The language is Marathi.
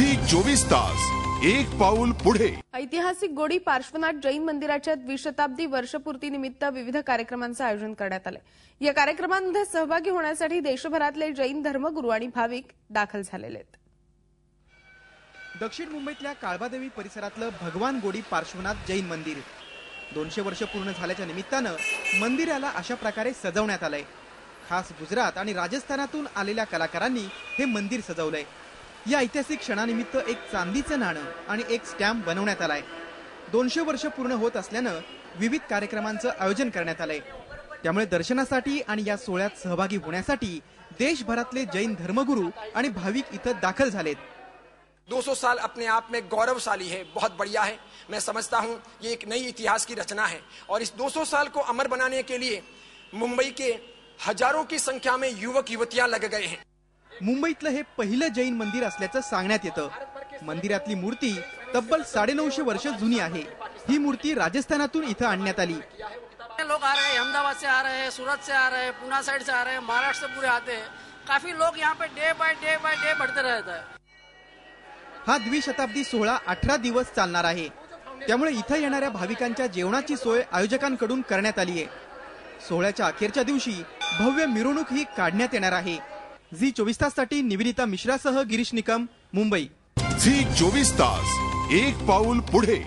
झी 24 तास एक पाऊल पुढे। ऐतिहासिक गोडी पार्श्वनाथ जैन मंदिराच्या द्विशताब्दी वर्षपूर्तीनिमित्त विविध कार्यक्रमांचं आयोजन करण्यात आलंय। या कार्यक्रमांमध्ये सहभागी होण्यासाठी देशभरातले जैन धर्मगुरू आणि भाविक दाखल झालेले आहेत। दक्षिण मुंबईतल्या काळबादेवी परिसरातलं भगवान गोडी पार्श्वनाथ जैन मंदिर 200 वर्ष पूर्ण झाल्याच्या निमित्तानं मंदिराला अशा प्रकारे सजवण्यात आलंय। खास गुजरात आणि राजस्थानातून आलेल्या कलाकारांनी हे मंदिर सजवलंय। या ऐतिहासिक क्षणानिमित्त एक चांदीचं नाणं आणि एक स्टॅम्प बनवण्यात आलाय। 200 वर्ष पूर्ण होत असल्यानं विविध कार्यक्रमांचं आयोजन करण्यात आलंय। त्यामुळे दर्शनासाठी आणि या सोहळ्यात सहभागी होण्यासाठी देशभरातले जैन धर्मगुरू आणि भाविक इथं दाखल झालेत। 200 साल अपने आप में गौरवशाली है, बहुत बढ़िया है। मैं समझता हूं ये एक नई इतिहास की रचना है और इस 200 साल को अमर बनाने के लिए मुंबई के हजारों की संख्या में युवक युवतियां लग गए हैं। मुंबईतलं हे पहिलं जैन मंदिर असल्याचं सांगण्यात येतं। मंदिरातली मूर्ती तब्बल 950 वर्ष जुनी आहे। ही मूर्ती राजस्थानातून इथं आणण्यात आली। लोग आ रहे हैं, अहमदाबाद से आ रहे हैं, सूरत से आ रहे हैं, पुणे साइड से आ रहे हैं, महाराष्ट्र से पूरे आते हैं। काफी लोग यहाँ पे डे बाय डे बढ़ते रहता है। हा द्विशताब्दी सोहळा 18 दिवस चालणार आहे। त्यामुळे इथं येणाऱ्या भाविकांच्या जेवणाची सोय आयोजकांकडून करण्यात आली आहे। सोहळ्याच्या अखेरच्या दिवशी भव्य मिरवणूक ही काढण्यात येणार आहे। झी 24 ताससाठी निवेदिता मिश्रासह गिरीश निकम, मुंबई। झी 24 तास एक पाऊल पुढे।